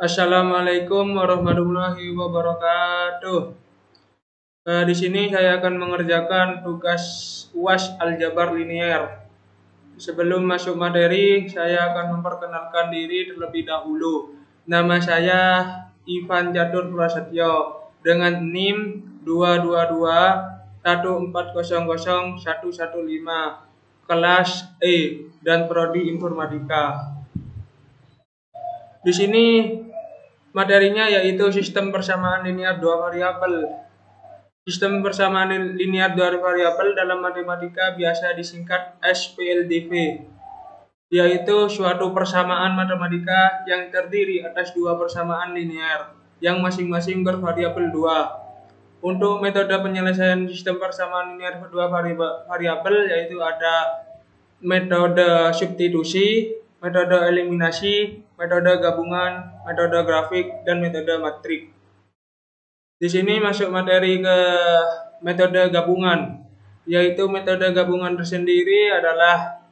Assalamualaikum warahmatullahi wabarakatuh. Di sini saya akan mengerjakan tugas UAS Aljabar Linier. Sebelum masuk materi, saya akan memperkenalkan diri terlebih dahulu. Nama saya Ivan Catur Prasetyo dengan NIM 22214000115 kelas E dan prodi Informatika. Di sini materinya yaitu sistem persamaan linear dua variabel. Sistem persamaan linear dua variabel dalam matematika biasa disingkat SPLDV, yaitu suatu persamaan matematika yang terdiri atas dua persamaan linear yang masing-masing bervariabel 2. Untuk metode penyelesaian sistem persamaan linear dua variabel yaitu ada metode substitusi, metode eliminasi, metode gabungan, metode grafik, dan metode matrik. Di sini masuk materi ke metode gabungan, yaitu metode gabungan tersendiri adalah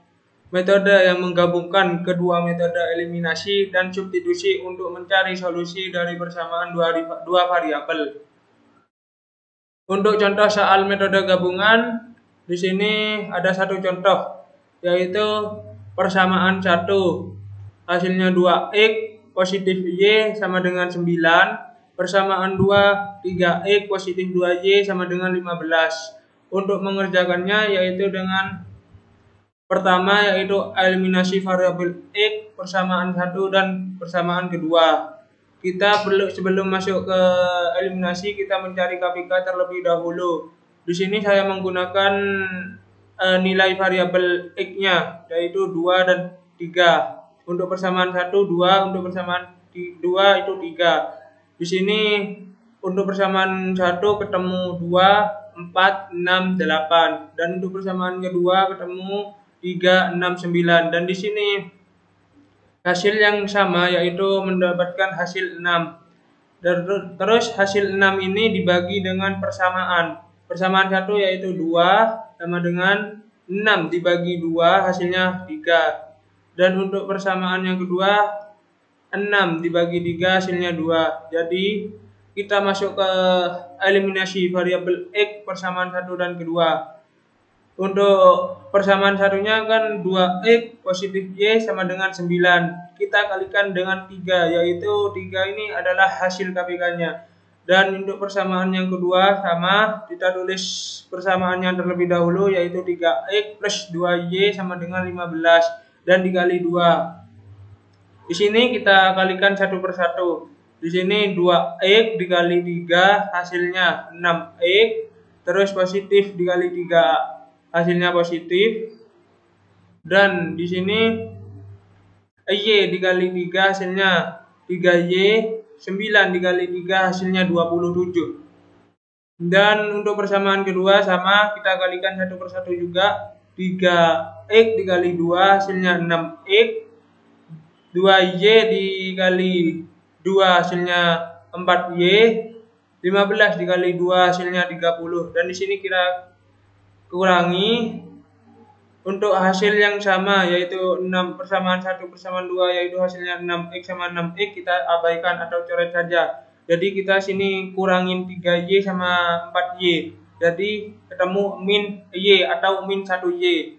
metode yang menggabungkan kedua metode eliminasi dan substitusi untuk mencari solusi dari persamaan dua variabel. Untuk contoh soal metode gabungan, di sini ada satu contoh, yaitu persamaan 1 hasilnya 2x positif y sama dengan 9, persamaan 2 3x positif 2y sama dengan 15. Untuk mengerjakannya yaitu dengan pertama yaitu eliminasi variabel x, persamaan 1 dan persamaan kedua. Kita sebelum masuk ke eliminasi kita mencari KPK terlebih dahulu. Di sini saya menggunakan nilai variabel x-nya yaitu 2 dan 3. Untuk persamaan 1 2, untuk persamaan 2 itu 3. Di sini untuk persamaan 1 ketemu 2, 4, 6, 8 dan untuk persamaan kedua ketemu 3, 6, 9 dan di sini hasil yang sama yaitu mendapatkan hasil 6. Terus hasil 6 ini dibagi dengan persamaan. Persamaan 1 yaitu 2 sama dengan 6 dibagi 2 hasilnya 3. Dan untuk persamaan yang kedua 6 dibagi 3 hasilnya 2. Jadi kita masuk ke eliminasi variabel x persamaan 1 dan kedua. Untuk persamaan satunya kan 2x positif y sama dengan 9. Kita kalikan dengan 3, yaitu 3 ini adalah hasil KPK-nya. Dan untuk persamaan yang kedua sama, kita tulis persamaannya terlebih dahulu yaitu 3x plus 2y sama dengan 15 dan dikali 2. Di sini kita kalikan satu per satu. Di sini 2x dikali 3 hasilnya 6x, terus positif dikali 3 hasilnya positif, dan di sini y dikali 3 hasilnya 3y, 9 dikali 3 hasilnya 27. Dan untuk persamaan kedua sama, kita kalikan satu per satu juga. 3x dikali 2 hasilnya 6x, 2y dikali 2 hasilnya 4y, 15 dikali 2 hasilnya 30. Dan di sini kita kurangi untuk hasil yang sama yaitu 6 persamaan 1 persamaan 2 yaitu hasilnya 6x sama 6x kita abaikan atau coret saja. Jadi kita sini kurangin 3y sama 4y. Jadi ketemu min y atau min 1y.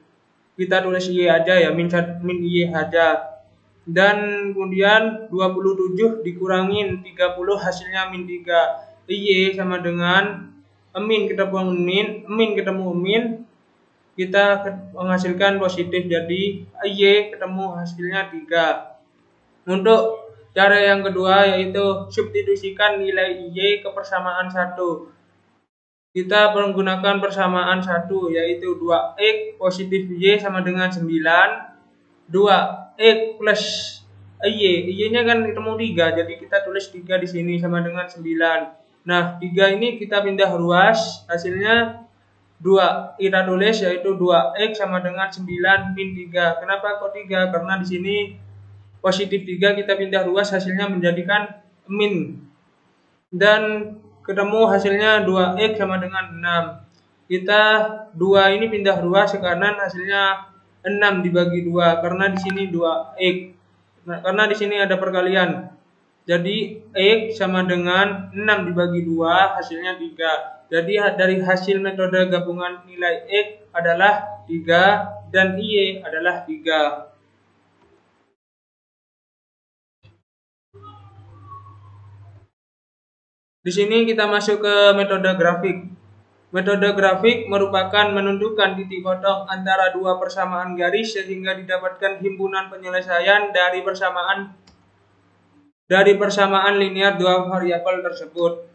Kita tulis y aja ya, min y aja. Dan kemudian 27 dikurangin 30 hasilnya min 3. Y sama dengan min kita buang min ketemu min, kita menghasilkan positif, jadi y ketemu hasilnya 3. Untuk cara yang kedua yaitu substitusikan nilai y ke persamaan 1. Kita menggunakan persamaan 1 yaitu 2x positif y sama dengan 9, 2x plus y-nya kan ketemu 3, jadi kita tulis 3 di sini sama dengan 9. Nah, 3 ini kita pindah ruas, hasilnya 2. Kita tulis yaitu 2x sama dengan 9 min 3. Kenapa kok 3? Karena di sini positif 3 kita pindah ruas hasilnya menjadikan min. Dan ketemu hasilnya 2x sama dengan 6. Kita 2 ini pindah ruas ke kanan hasilnya 6 dibagi 2 karena di sini 2x. Nah, karena di sini ada perkalian. Jadi X sama dengan 6 dibagi 2 hasilnya 3. Jadi dari hasil metode gabungan nilai X adalah 3 dan Y adalah 3. Di sini kita masuk ke metode grafik. Metode grafik merupakan menunjukkan titik potong antara dua persamaan garis sehingga didapatkan himpunan penyelesaian dari persamaan linear dua variabel tersebut.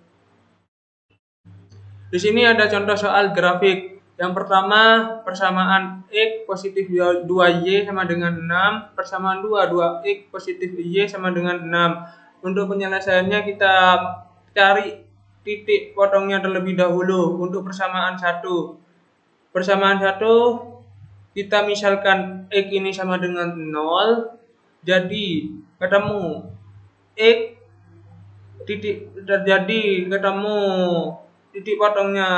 Di sini ada contoh soal grafik. Yang pertama, persamaan X positif 2Y sama dengan 6. Persamaan 2X positif Y sama dengan 6. Untuk penyelesaiannya kita cari titik potongnya terlebih dahulu untuk persamaan 1. Persamaan 1 kita misalkan X ini sama dengan 0. Jadi ketemu X ketemu titik potongnya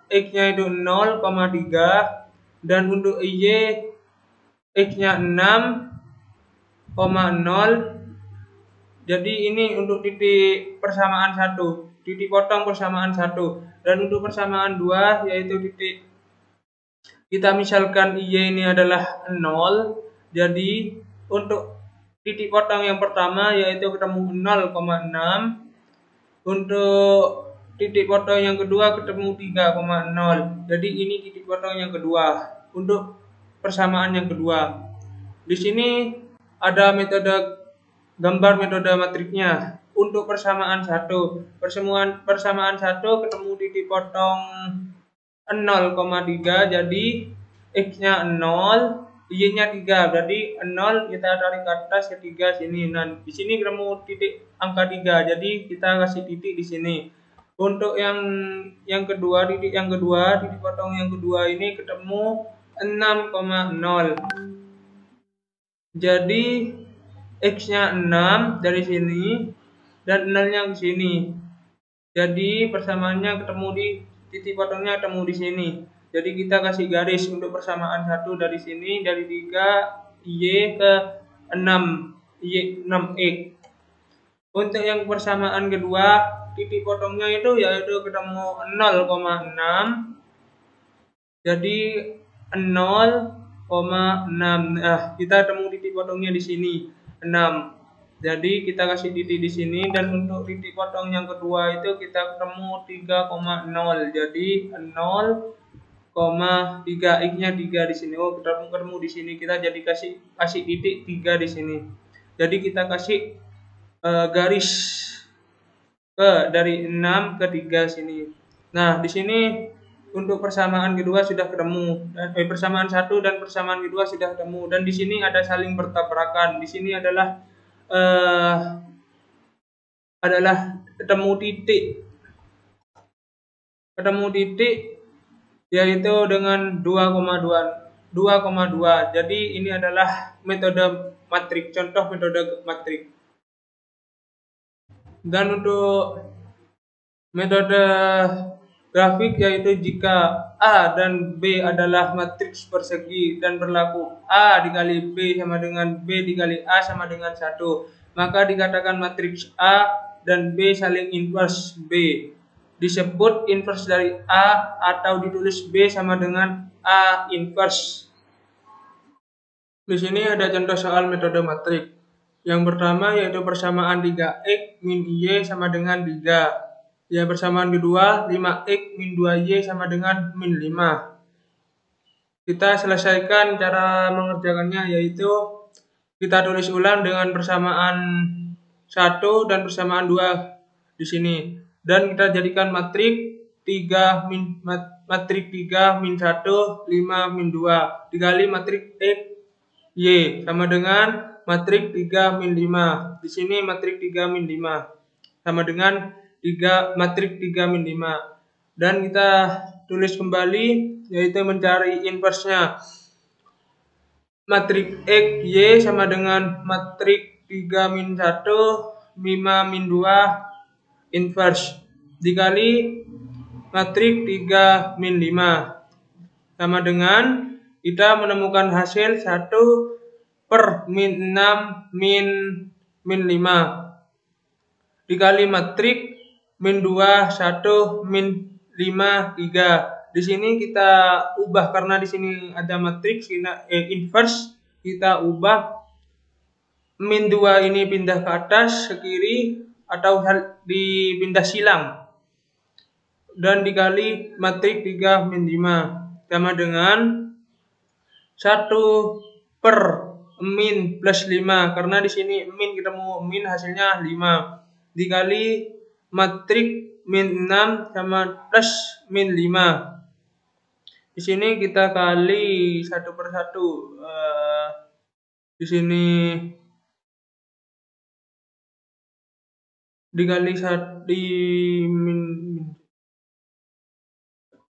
X-nya itu 0,3 dan untuk Y X-nya 6,0. Jadi ini untuk titik persamaan 1, titik potong persamaan 1. Dan untuk persamaan 2 yaitu titik kita misalkan Y ini adalah 0. Jadi untuk titik potong yang pertama yaitu ketemu 0,6. Untuk titik potong yang kedua ketemu 3,0. Jadi ini titik potong yang kedua untuk persamaan yang kedua. Di sini ada gambar metode matriknya. Untuk persamaan 1, persamaan 1 ketemu titik potong 0,3, jadi X-nya 0, Y-nya 3, berarti 0 kita tarik ke atas ke 3 sini. Nah, di sini ketemu titik angka 3, jadi kita kasih titik di sini. Untuk yang kedua, titik potong yang kedua ini ketemu 6,0. Jadi X-nya 6 dari sini dan 0-nya ke sini. Jadi persamaannya ketemu di titik potongnya ketemu di sini. Jadi kita kasih garis untuk persamaan 1 dari sini, dari 3 Y ke 6 6X. Untuk yang persamaan kedua, titik potongnya itu yaitu ketemu 0,6. Jadi 0,6. Nah, kita temu titik potongnya di sini 6. Jadi kita kasih titik di sini dan untuk titik potong yang kedua itu kita ketemu 3,0. Jadi 0,3, X-nya 3 di sini. Oh, ketemu di sini. Kita jadi kasih titik 3 di sini. Jadi kita kasih garis dari 6 ke 3 sini. Nah, di sini untuk persamaan kedua sudah ketemu, persamaan 1 dan persamaan kedua sudah ketemu, dan di sini ada saling bertabrakan. Di sini adalah ketemu titik yaitu dengan 2,2. Jadi ini adalah metode matrik, contoh metode matrik. Dan untuk metode grafik yaitu jika A dan B adalah matriks persegi dan berlaku A dikali B sama dengan B dikali A sama dengan 1, maka dikatakan matriks A dan B saling inverse B. Disebut inverse dari A atau ditulis B sama dengan A inverse. Di sini ada contoh soal metode matrik. Yang pertama yaitu persamaan 3X min Y sama dengan 3. Ya, persamaan kedua 5X min 2Y sama dengan min 5. Kita selesaikan cara mengerjakannya yaitu kita tulis ulang dengan persamaan 1 dan persamaan 2 di sini. Dan kita jadikan matrik 3 min 1, 5 min 2 dikali matrik X Y sama dengan matrik 3 min 5. Di sini matrik 3 min 5 sama dengan matrik 3 min 5. Dan kita tulis kembali yaitu mencari inversenya. Matrik X Y sama dengan matrik 3 min 1, 5 min 2 inverse dikali matrik 3 min 5 sama dengan kita menemukan hasil 1 per min 6 min 5. dikali matrik min 2, 1, min 5, 3. Di sini kita ubah karena di sini ada matriks inverse, kita ubah min 2 ini pindah ke atas ke kiri atau dipindah silang dan dikali matrik 3 min 5 sama dengan 1 per min plus 5 karena di sini min ketemu min hasilnya 5 dikali matrik min 6 sama plus min 5. Di sini kita kali 1 per 1. Di sini dikali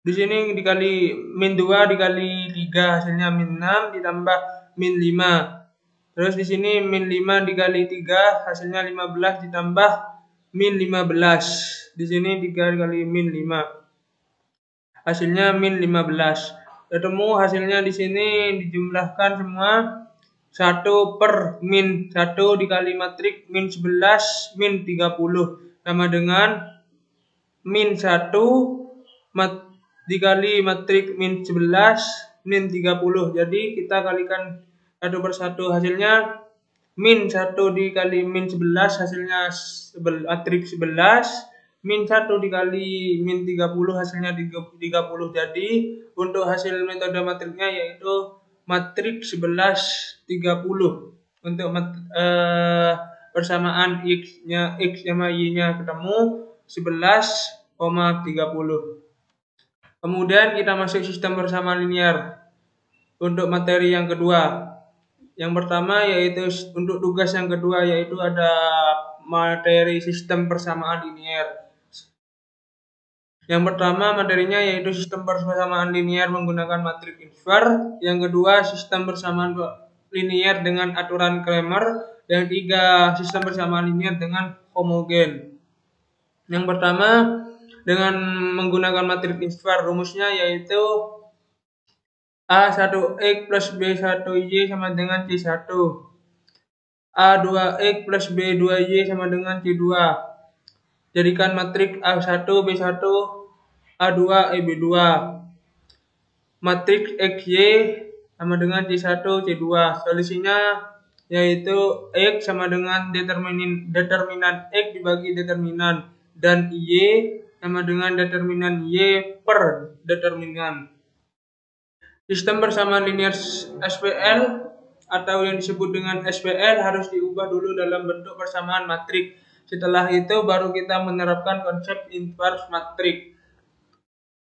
di sini dikali min 2 dikali 3 hasilnya min 6 ditambah min 5. Terus di sini min 5 dikali 3 hasilnya 15 ditambah min 15. Di sini 3 dikali min 5 hasilnya min 15. Ketemu hasilnya di sini dijumlahkan semua 1 per min 1 dikali matrik min 11 min 30 sama dengan min 1 dikali matrik min 11 min 30. Jadi kita kalikan 1 per 1 hasilnya min 1 dikali min 11 hasilnya matrik 11. Min 1 dikali min 30 hasilnya 30. Jadi untuk hasil metode matriknya yaitu matrik 11 30. Untuk persamaan x-nya x sama y-nya ketemu 11,30. Kemudian kita masuk sistem persamaan linear untuk materi yang kedua. Yang pertama yaitu untuk tugas yang kedua yaitu ada materi sistem persamaan linear. Yang pertama materinya yaitu sistem persamaan linear menggunakan matrik inverse. Yang kedua sistem persamaan linear dengan aturan Cramer. Yang ketiga sistem persamaan linear dengan homogen. Yang pertama dengan menggunakan matrik inverse rumusnya yaitu A1X plus B1Y sama dengan C1. A2X plus B2Y sama dengan C2. Jadikan matrik A1 B1 A2 B2. Matrik XY sama dengan C1 C2. Solusinya yaitu X sama dengan determinan X dibagi determinan dan Y sama dengan determinan Y per determinan. Sistem persamaan linear SPL atau yang disebut dengan SPL harus diubah dulu dalam bentuk persamaan matrik. Setelah itu baru kita menerapkan konsep inverse matrik.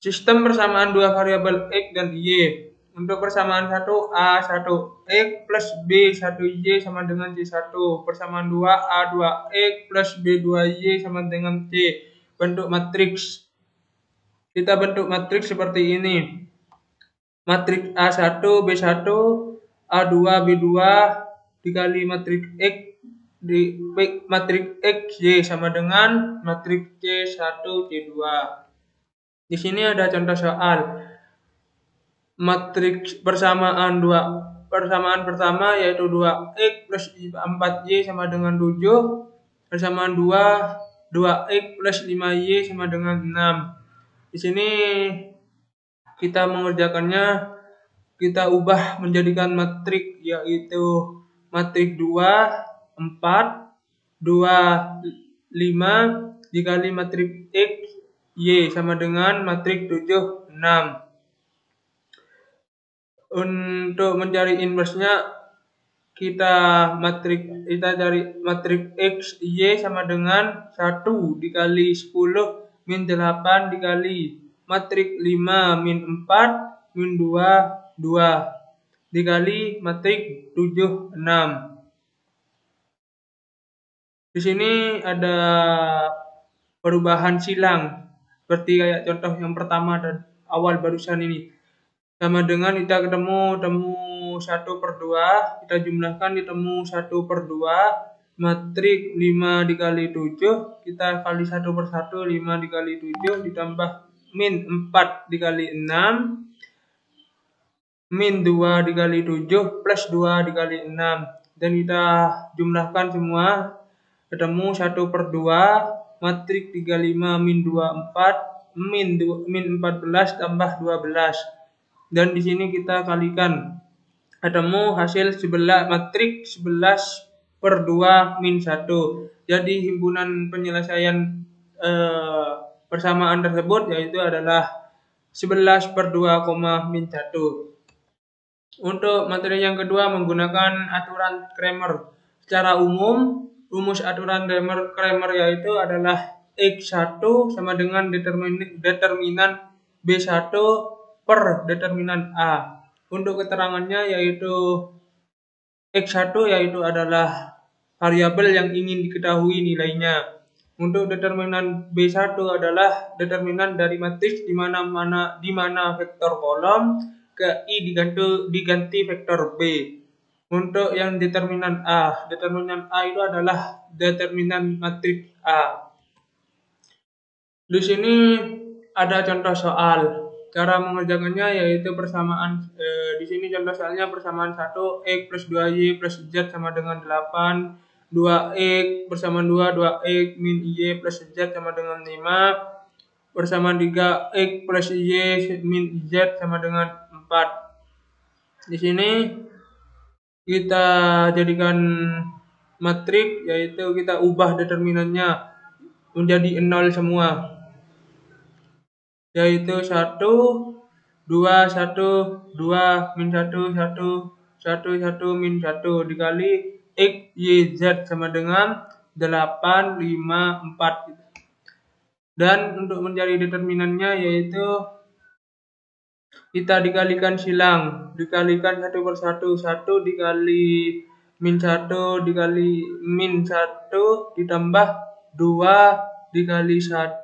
Sistem persamaan dua variabel X dan Y. Untuk persamaan 1 A1X plus B1Y sama dengan C1. Persamaan 2 A2X plus B2Y sama dengan C. Bentuk matriks. Kita bentuk matriks seperti ini. Matriks A1 B1 A2 B2 dikali matriks X matriks XY sama dengan matriks C1 C2. Di sini ada contoh soal. Matriks persamaan pertama yaitu 2X plus 4Y sama dengan 7. Persamaan 2X plus 5Y sama dengan 6. Di sini kita mengerjakannya, kita ubah menjadikan matrik yaitu matrik 2, 4, 2, 5 dikali matrik X, Y sama dengan matrik 7, 6. Untuk mencari inverse-nya kita cari matrik X, Y sama dengan 1 dikali 10 min 8 dikali matrik 5 min 4 min 2 2 dikali matrik 7 6. Di sini ada perubahan silang seperti kayak contoh yang pertama dan awal barusan ini. Sama dengan kita temu 1 per 2, kita jumlahkan ditemu 1 per 2, matrik 5 dikali 7, kita kali 1 per 1, 5 dikali 7, ditambah min 4 dikali 6, min 2 dikali 7, plus 2 dikali 6. Dan kita jumlahkan semua, ketemu 1/2 matrik 35 min 24 min 14 tambah 12. Dan di sini kita kalikan, ketemu hasil matrik 11/2 min 1. Jadi himpunan penyelesaian persamaan tersebut yaitu adalah 11/2, min 1. Untuk materi yang kedua menggunakan aturan Cramer. Secara umum, rumus aturan Cramer yaitu adalah X1 sama dengan determinan B1 per determinan A. Untuk keterangannya yaitu X1 yaitu adalah variabel yang ingin diketahui nilainya. Untuk determinan B1 adalah determinan dari matriks di mana vektor kolom ke I diganti vektor B. Untuk yang determinan A itu adalah determinan matriks A. Di sini ada contoh soal. Cara mengerjakannya yaitu persamaan. Di sini contoh soalnya persamaan 1 X plus 2Y plus Z sama dengan 8, 2X persamaan 2X min Y plus Z sama dengan 5, persamaan 3X plus Y min Z sama dengan 4. Di sini kita jadikan matrik, yaitu kita ubah determinannya menjadi 0 semua, yaitu 1, 2, 1, 2, min 1, 1, 1, 1, min 1 dikali X, Y, Z sama dengan 8, 5, 4. Dan untuk mencari determinannya yaitu kita dikalikan silang, dikalikan 1/1, 1 dikali min 1 dikali min 1 ditambah 2 dikali 1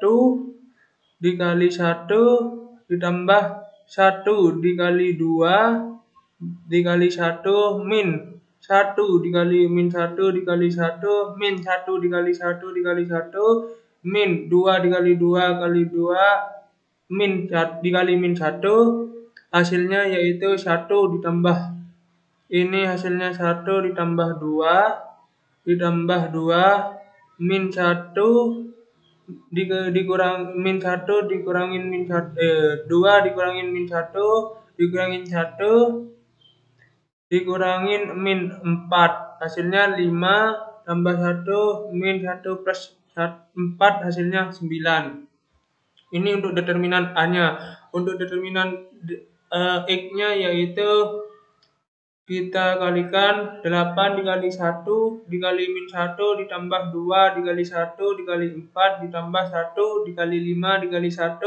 dikali 1 ditambah 1 dikali 2 dikali 1 min 1 dikali min 1 dikali 1 min 1 dikali 1 dikali 1 min 2 dikali 2 kali 2 min 1 dikali min 1. Hasilnya yaitu 1 ditambah ini hasilnya 1 ditambah 2 ditambah 2 min 1 dikurang min 1 dikurangin min 1 2 dikurangin min 1 dikurangin 1 dikurangin min 4, hasilnya 5 tambah 1 min 1 plus 4 hasilnya 9. Ini untuk determinan A-nya. Untuk determinan X-nya yaitu kita kalikan 8 dikali 1 dikali min 1 ditambah 2 dikali 1 dikali 4 ditambah 1 dikali 5 dikali 1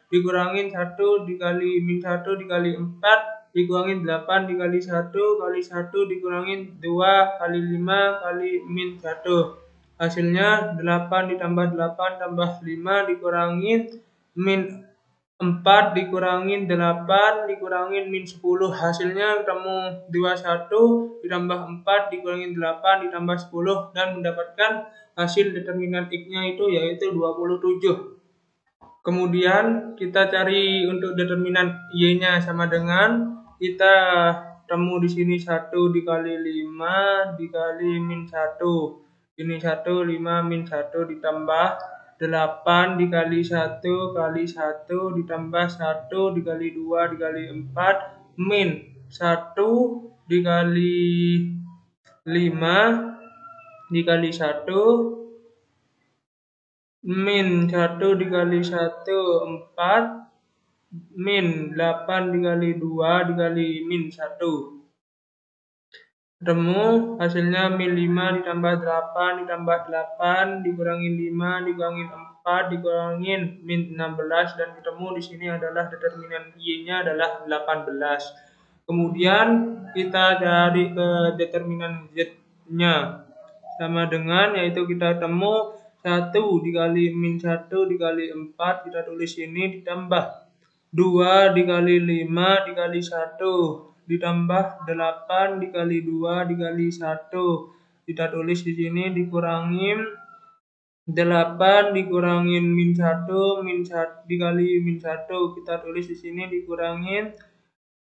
dikurangin 1 dikali min 1 dikali 4 dikurangin 8 dikali 1 kali 1 dikurangin 2 kali 5 kali min 1. Hasilnya 8 ditambah 8 tambah 5 dikurangin min 4 dikurangin 8 dikurangin min 10, hasilnya ketemu 21 ditambah 4 dikurangin 8 ditambah 10 dan mendapatkan hasil determinan X-nya itu yaitu 27. Kemudian kita cari untuk determinan Y-nya sama dengan kita temu di sini 1 dikali 5 dikali min 1. Ini 1 5 min 1 ditambah 8 dikali 1 kali 1 ditambah 1 dikali 2 dikali 4 min 1 dikali 5 dikali 1 min 1 dikali 1 4 min 8 dikali 2 dikali min 1. Ketemu hasilnya min 5 ditambah 8 ditambah 8 dikurangin 5 dikurangin 4 dikurangin min 16 dan ketemu di sini adalah determinan Y-nya adalah 18. Kemudian kita cari ke determinan Z-nya sama dengan yaitu kita temu 1 dikali min 1 dikali 4 kita tulis ini ditambah 2 dikali 5 dikali 1 ditambah 8 dikali 2 dikali 1 kita tulis di sini dikurangin 8 dikurangin min 1 dikali min 1 kita tulis di sini dikurangin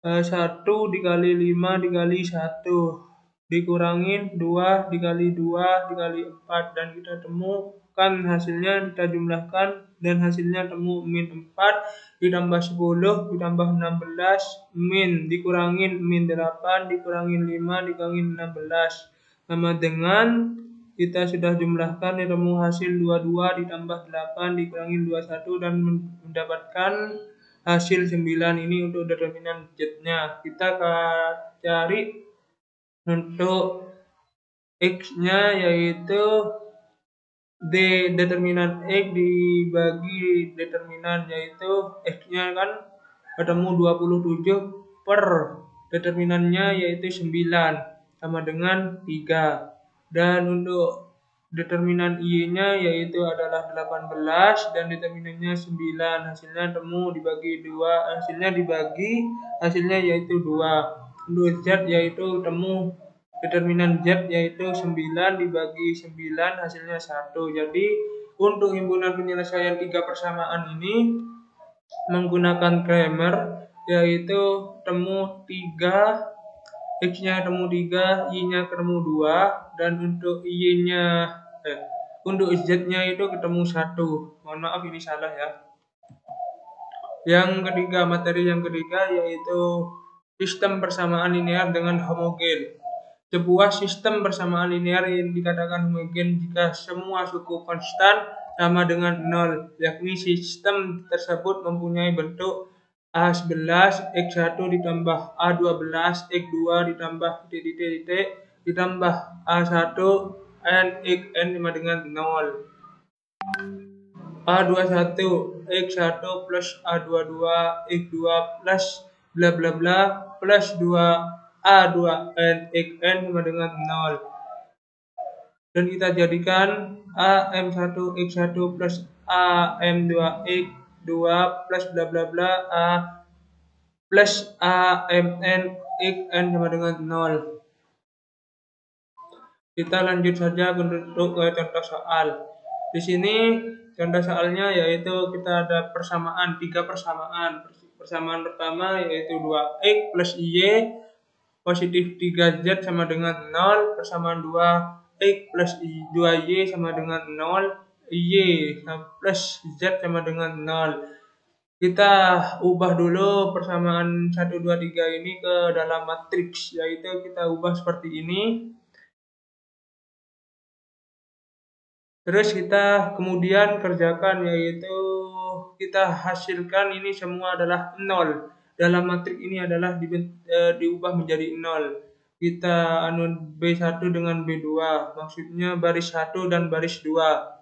1 dikali 5 dikali 1 dikurangin 2 dikali 2 dikali 4 dan kita temukan hasilnya, kita jumlahkan dan hasilnya temu min 4 ditambah 10 ditambah 16 min dikurangin min 8 dikurangin 5 dikurangin 16 sama dengan kita sudah jumlahkan ditemu hasil 22 ditambah 8 dikurangin 21 dan mendapatkan hasil 9. Ini untuk determinan Z-nya. Kita cari untuk X-nya yaitu determinan X dibagi determinan, yaitu X-nya kan ketemu 27 per determinannya yaitu 9 sama dengan 3. Dan untuk determinan Y-nya yaitu adalah 18 dan determinannya 9. Hasilnya temu dibagi 2, hasilnya yaitu 2. Untuk Z yaitu temu determinan Z yaitu 9 dibagi 9 hasilnya 1. Jadi untuk himpunan penyelesaian 3 persamaan ini menggunakan Cramer yaitu temu 3, X-nya ketemu 3, Y-nya ketemu 2 dan untuk untuk Z-nya itu ketemu 1. Mohon maaf ini salah ya. Materi yang ketiga yaitu sistem persamaan linear dengan homogen. Sebuah sistem persamaan linear yang dikatakan homogen jika semua suku konstan sama dengan 0, yakni sistem tersebut mempunyai bentuk A11 X1 ditambah A12 X2 ditambah titik ditambah A1 N Xn sama dengan 0. A21 X1 plus A22 X2 plus bla bla bla plus 2 A2N Xn sama dengan 0. Dan kita jadikan AM1 X1 plus AM2 X2 plus bla bla bla A plus AMN Xn sama dengan 0. Kita lanjut saja untuk contoh soal. Di sini contoh soalnya yaitu kita ada persamaan, 3 persamaan. Persamaan pertama yaitu 2X plus Y positif 3Z sama dengan 0. Persamaan 2X plus 2Y sama dengan 0. Y plus Z sama dengan 0. Kita ubah dulu persamaan 1, 2, 3 ini ke dalam matriks, yaitu kita ubah seperti ini. Terus kita kemudian kerjakan, yaitu kita hasilkan ini semua adalah 0. Dalam matriks ini adalah diubah menjadi 0. Kita B1 dengan B2, maksudnya baris 1 dan baris 2.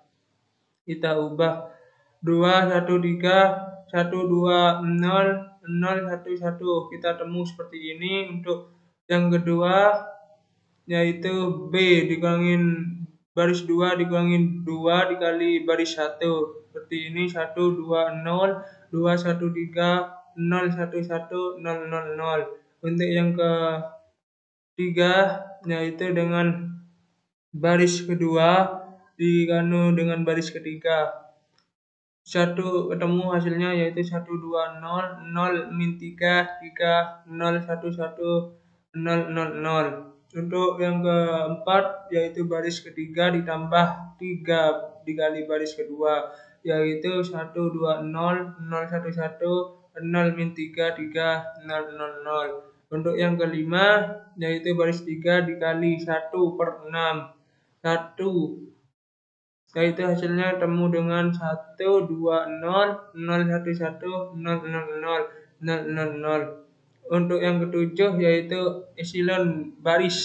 Kita ubah 2, 1, 3, 1, 2, 0, 0, 1, 1. Kita temu seperti ini. Untuk yang kedua yaitu B dikurangin baris 2 dikurangin 2 dikali baris 1. Seperti ini 1, 2, 0, 2, 1, 3, 0, 1, 1, 0, 0, 0. Untuk yang ketiga yaitu dengan baris kedua dengan baris ketiga. 1 ketemu hasilnya yaitu 1, 2, 0, 0, min 3, 3, 0, 1, 1, 0, 0, 0. Untuk yang keempat yaitu baris ketiga ditambah 3 dikali baris kedua, yaitu 1, 2, 0, 0, 1, 1, 0, min 3, 3, 0, 0, 0. Untuk yang kelima yaitu baris 3 dikali 1 per 6. 1 yaitu hasilnya temu dengan 1, 2, 0, 0, 1, 1, 0, 0, 0, 0, 0, 0. Untuk yang ketujuh yaitu epsilon baris,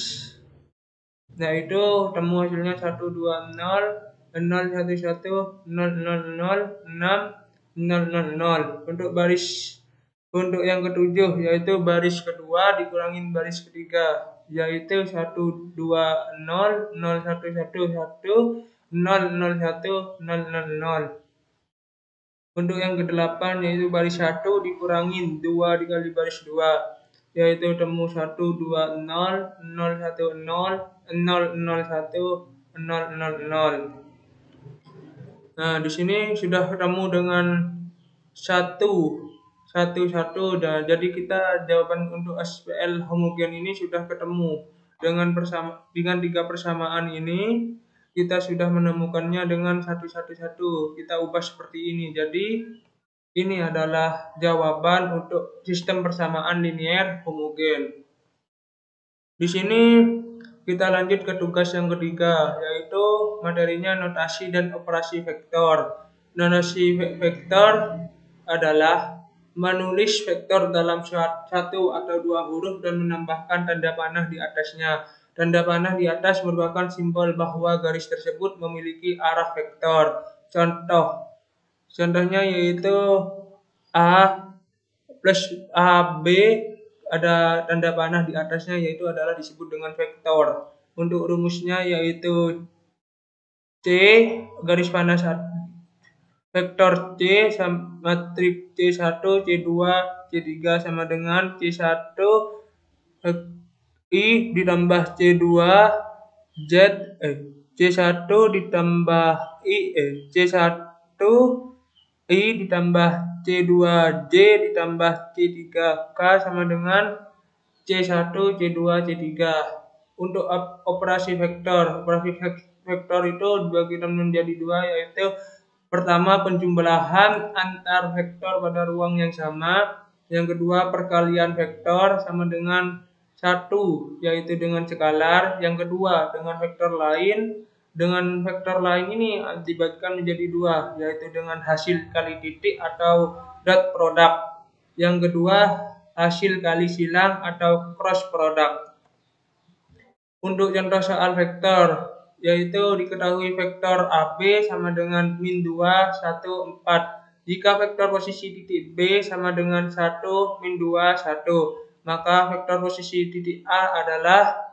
yaitu temu hasilnya 1, 2, 0, 0, 1, 1, 0, 0, 0, 6, 0, 0, 0. Untuk yang ketujuh yaitu baris kedua dikurangin baris ketiga, yaitu 1, 2, 0, 0, 1, 1, 1, 0, 0, 1, 0, 0, 0. Untuk yang ke-8 yaitu baris 1 dikurangin 2 dikali baris 2, yaitu temu 1, 2, 0, 0, 1, 0, 0, 1, 0, 0, 0. Nah, di sini sudah ketemu dengan 1, 1, 1. Nah, jadi kita jawaban untuk SPL homogen ini sudah ketemu. Dengan tiga persamaan ini kita sudah menemukannya dengan satu. Kita ubah seperti ini. Jadi ini adalah jawaban untuk sistem persamaan linier homogen. Di sini kita lanjut ke tugas yang ketiga, yaitu materinya notasi dan operasi vektor. Notasi vektor adalah menulis vektor dalam satu atau dua huruf dan menambahkan tanda panah di atasnya. Tanda panah di atas merupakan simbol bahwa garis tersebut memiliki arah vektor. Contohnya yaitu A plus AB, ada tanda panah di atasnya, yaitu adalah disebut dengan vektor. Untuk rumusnya yaitu C garis panah vektor C matriks C1, C2, C3 sama dengan C1 I ditambah C2 C1 ditambah C1 I ditambah C2J ditambah C3K sama dengan C1, C2, C3. Untuk operasi vektor itu dibagi menjadi dua, yaitu pertama penjumlahan antar vektor pada ruang yang sama. Yang kedua perkalian vektor sama dengan 1, yaitu dengan skalar. Yang kedua dengan vektor lain. Dengan vektor lain ini dibagikan menjadi dua, yaitu dengan hasil kali titik atau dot product. Yang kedua hasil kali silang atau cross product. Untuk contoh soal vektor, yaitu diketahui vektor AB sama dengan min 2, 1, 4. Jika vektor posisi titik B sama dengan 1, min 2, 1, maka vektor posisi titik A adalah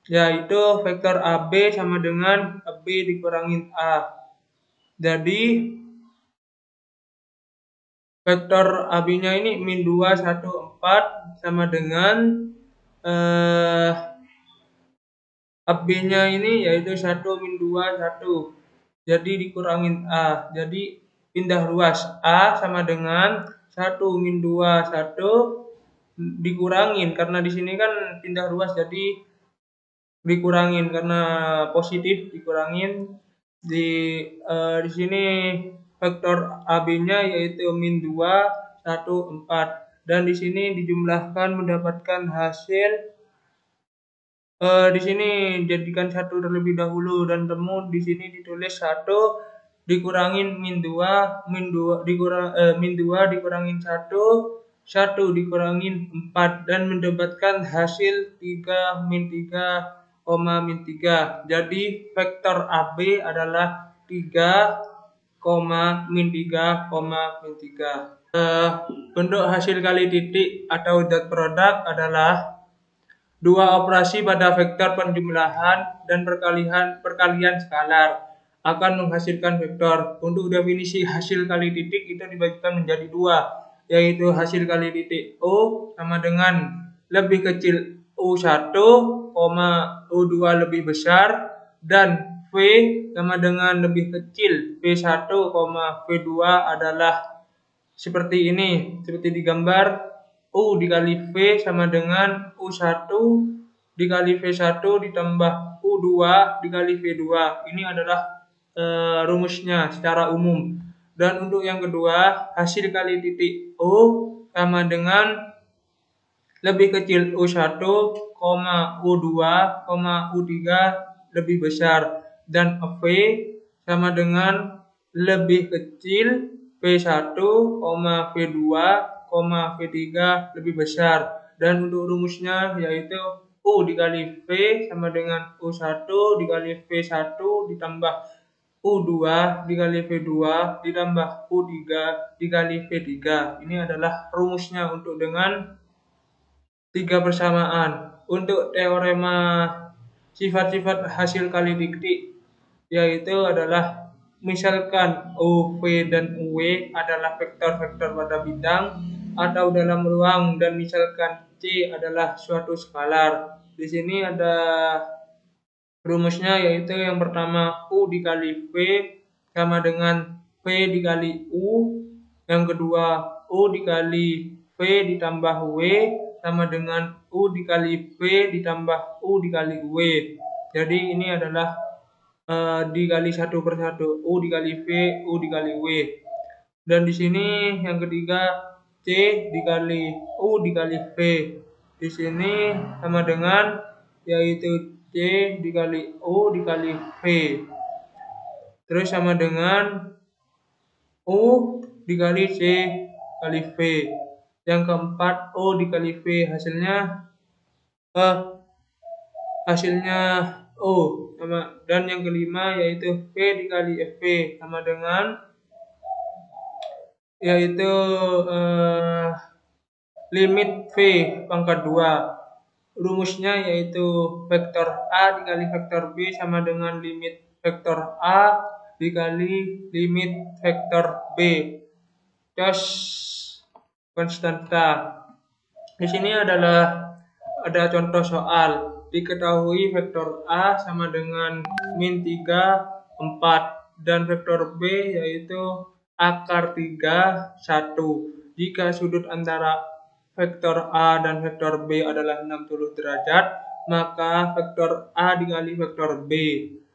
yaitu vektor AB sama dengan B dikurangin A. Jadi vektor AB-nya ini min 2, 1, 4 sama dengan AB-nya ini yaitu 1, min 2, 1. Jadi dikurangin A. Jadi pindah ruas. A sama dengan 1, min 2, 1 dikurangin. Karena di sini kan pindah ruas, jadi dikurangin karena positif, dikurangin di sini vektor AB-nya yaitu min 2, 1, 4, dan di sini dijumlahkan mendapatkan hasil di sini jadikan 1 terlebih dahulu dan temu di sini ditulis 1 dikurangin min 2 dikurangin 1 dikurangin 4 dan mendapatkan hasil 3 min 3, min 3. Jadi vektor AB adalah 3, min 3, min 3. Bentuk hasil kali titik atau dot product adalah dua operasi pada vektor penjumlahan dan perkalian skalar akan menghasilkan vektor. Untuk definisi hasil kali titik itu dibagikan menjadi dua, yaitu hasil kali titik O sama dengan lebih kecil U1, U2 lebih besar, dan V sama dengan lebih kecil V1, V2 adalah seperti ini, seperti digambar. U dikali V sama dengan U1 dikali V1 ditambah U2 dikali V2. Ini adalah rumusnya secara umum. Dan untuk yang kedua, hasil kali titik O sama dengan lebih kecil U1, U2, U3 lebih besar, dan V sama dengan lebih kecil V1, V2, V3 lebih besar. Dan untuk rumusnya yaitu U dikali V sama dengan U1 dikali V1 ditambah U2 dikali V2 ditambah U3 dikali V3. Ini adalah rumusnya untuk dengan tiga persamaan. Untuk teorema sifat-sifat hasil kali titik yaitu adalah misalkan U, V, dan UW adalah vektor-vektor pada bidang atau dalam ruang, dan misalkan C adalah suatu skalar. Di sini ada rumusnya yaitu yang pertama U dikali V sama dengan V dikali U. Yang kedua U dikali V ditambah W sama dengan U dikali V ditambah U dikali W. Jadi ini adalah dikali satu per satu, U dikali V, U dikali W. Dan di sini yang ketiga C dikali U dikali V. Di sini sama dengan yaitu C dikali U dikali V. Terus sama dengan U dikali C kali V. Yang keempat U dikali V hasilnya O sama, dan yang kelima yaitu V dikali V sama dengan yaitu limit V pangkat 2. Rumusnya yaitu vektor A dikali vektor B sama dengan limit vektor A dikali limit vektor B. Cos konstanta. Di sini ada contoh soal. Diketahui vektor A sama dengan min 3, 4 dan vektor B yaitu akar 3, 1. Jika sudut antara vektor A dan vektor B adalah 60 derajat, maka vektor A dikali vektor B.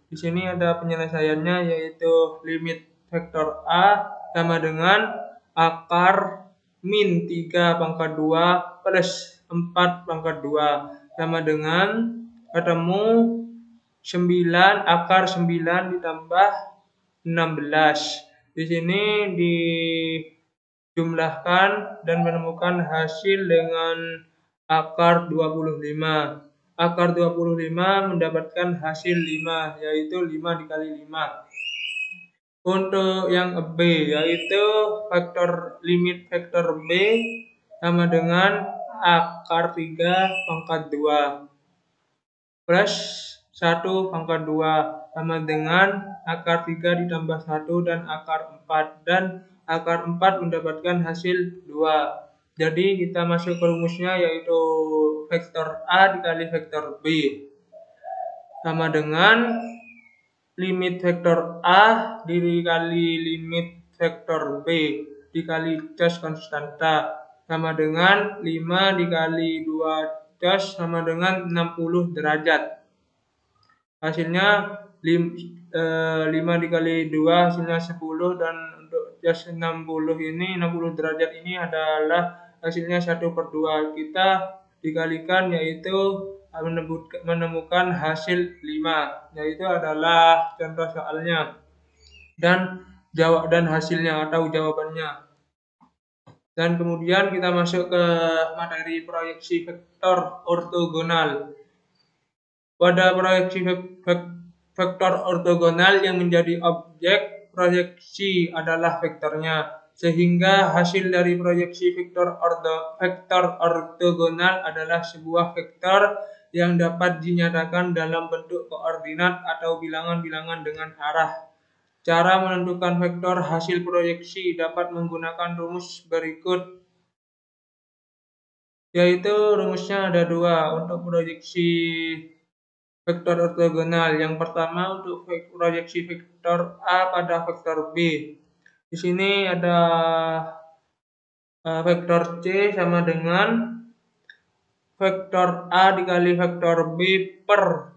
Di sini ada penyelesaiannya yaitu limit vektor A sama dengan akar min 3 pangkat 2 plus 4 pangkat 2 sama dengan ketemu 9 akar 9 ditambah 16. Di sini dijumlahkan dan menemukan hasil dengan akar 25. Akar 25 mendapatkan hasil 5 yaitu 5 dikali 5. Untuk yang B yaitu limit vektor B sama dengan akar 3 pangkat 2 plus 1 pangkat 2 sama dengan akar 3 ditambah 1 dan akar 4, dan akar 4 mendapatkan hasil 2. Jadi kita masuk ke rumusnya yaitu vektor A dikali vektor B sama dengan limit vektor A dikali limit vektor B dikali cos konstanta sama dengan 5 dikali 2 cos sama dengan 60 derajat. Hasilnya 5 dikali 2 hasilnya 10, dan untuk cos 60 derajat ini adalah hasilnya 1/2. Kita dikalikan yaitu menemukan hasil 5, yaitu adalah contoh soalnya dan hasilnya atau jawabannya. Dan kemudian kita masuk ke materi proyeksi vektor ortogonal. Pada proyeksi vektor ortogonal yang menjadi objek proyeksi adalah vektornya, sehingga hasil dari proyeksi vektor ortogonal adalah sebuah vektor yang dapat dinyatakan dalam bentuk koordinat atau bilangan-bilangan dengan arah. Cara menentukan vektor hasil proyeksi dapat menggunakan rumus berikut, yaitu rumusnya ada 2 untuk proyeksi vektor ortogonal. Yang pertama untuk proyeksi vektor A pada vektor B. Di sini ada vektor C sama dengan vektor A dikali vektor B per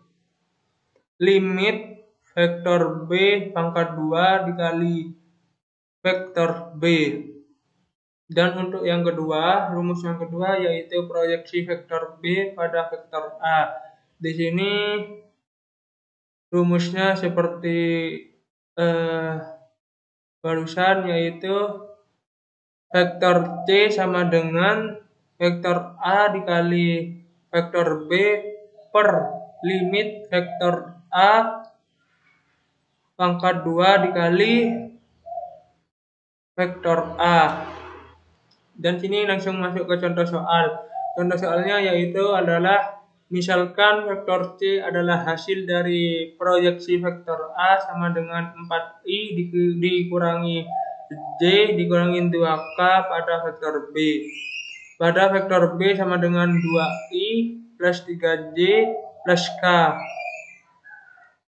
limit vektor B pangkat 2 dikali vektor B. Dan untuk yang kedua, rumus yang kedua yaitu proyeksi vektor B pada vektor A. Di sini rumusnya seperti barusan, yaitu vektor C sama dengan vektor A dikali vektor B per limit vektor A pangkat 2 dikali vektor A. Dan sini langsung masuk ke contoh soal. Contoh soalnya yaitu adalah misalkan vektor C adalah hasil dari proyeksi vektor A sama dengan 4i dikurangi J dikurangi 2K pada vektor B. Pada vektor B sama dengan 2i plus 3J plus K.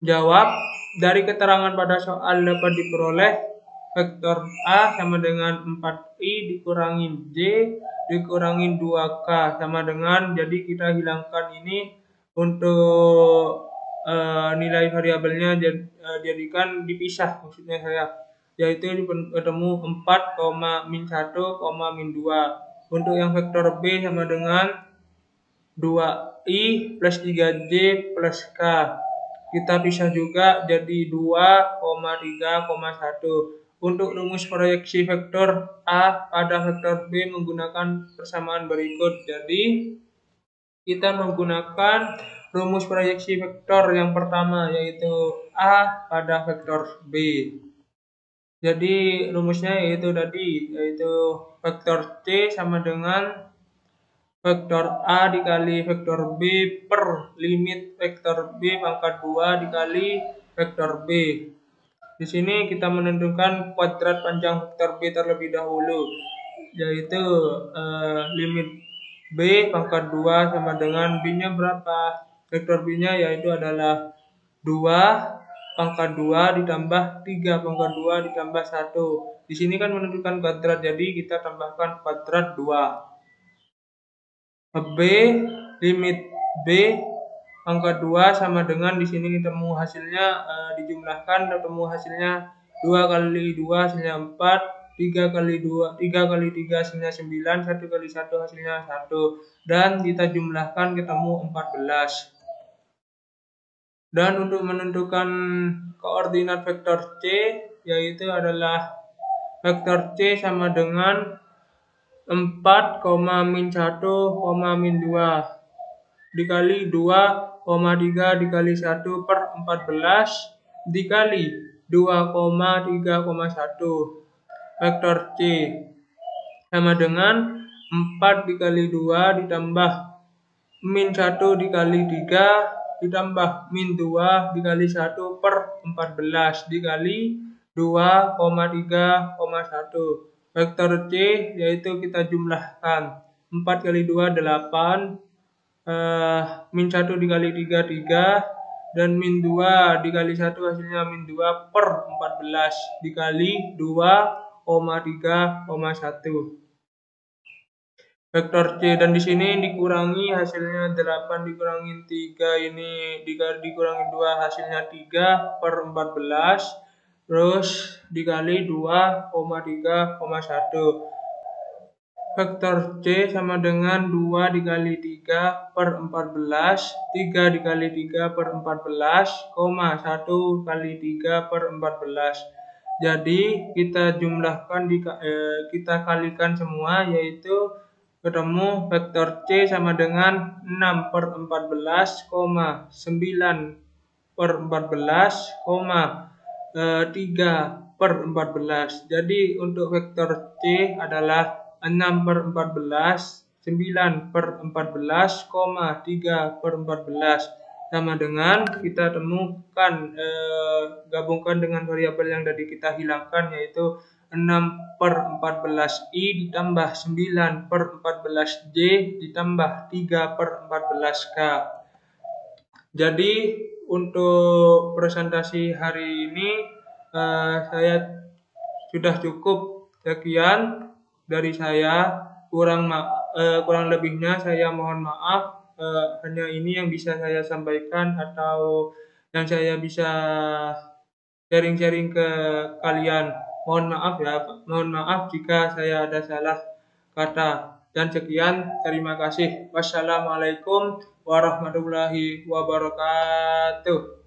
Jawab. Dari keterangan pada soal dapat diperoleh vektor A sama dengan 4I dikurangin J dikurangin 2K sama dengan, jadi kita hilangkan ini untuk nilai variabelnya, jadikan dipisah maksudnya saya, yaitu ketemu 4, min 1, min 2. Untuk yang vektor B sama dengan 2I plus 3J plus K. Kita pisah juga jadi 2, 3, 1. Untuk rumus proyeksi vektor A pada vektor B menggunakan persamaan berikut. Jadi kita menggunakan rumus proyeksi vektor yang pertama, yaitu A pada vektor B. Jadi rumusnya yaitu vektor C sama dengan vektor A dikali vektor B per limit vektor B pangkat 2 dikali vektor B. Di sini kita menentukan kuadrat panjang vektor B terlebih dahulu, yaitu limit B pangkat 2 sama dengan B-nya berapa? Vektor B-nya yaitu adalah 2 pangkat 2 ditambah 3 pangkat 2 ditambah 1. Di sini kan menentukan kuadrat, jadi kita tambahkan kuadrat 2. B limit B pangkat 2 sama dengan, di sini ketemu hasilnya dijumlahkan, ketemu hasilnya 2 kali 2 hasilnya 4, 3 kali 3 hasilnya 9, 1 kali 1 hasilnya 1, dan kita jumlahkan ketemu 14. Dan untuk menentukan koordinat vektor C, yaitu adalah vektor C sama dengan 4, min 1, min 2 dikali 2, 3 dikali 1 per 14 dikali 2,3,1. Vektor C sama dengan 4 dikali 2 ditambah min 1 dikali 3 ditambah min 2 dikali 1 per 14 dikali 2,3,1. Vektor C yaitu kita jumlahkan 4 kali 2 8, min 1 dikali 3 3, dan min 2 dikali 1 hasilnya min 2 per 14 dikali 2,3,1. Vektor C, dan di sini dikurangi hasilnya 8 dikurangin 3, ini dikurangin 2 hasilnya 3 per 14, terus dikali 2,3,1. Vektor C sama dengan 2 dikali 3 per 14, 3 dikali 3 per 14, 1 kali 3 per 14. Jadi kita jumlahkan, kita kalikan semua, yaitu ketemu vektor C sama dengan 6 per 14, 9 per 14, 3 per 14. Jadi untuk vektor C adalah 6 per 14, 9 per 14, 3 per 14. Sama dengan kita temukan, gabungkan dengan variabel yang tadi kita hilangkan, yaitu 6 per 14I ditambah 9 per 14J ditambah 3 per 14K. Jadi untuk presentasi hari ini saya sudah cukup. Sekian dari saya, kurang lebihnya saya mohon maaf. Hanya ini yang bisa saya sampaikan atau yang saya bisa sharing-sharing ke kalian. Mohon maaf ya, mohon maaf jika saya ada salah kata. Dan sekian, terima kasih. Wassalamualaikum warahmatullahi wabarakatuh.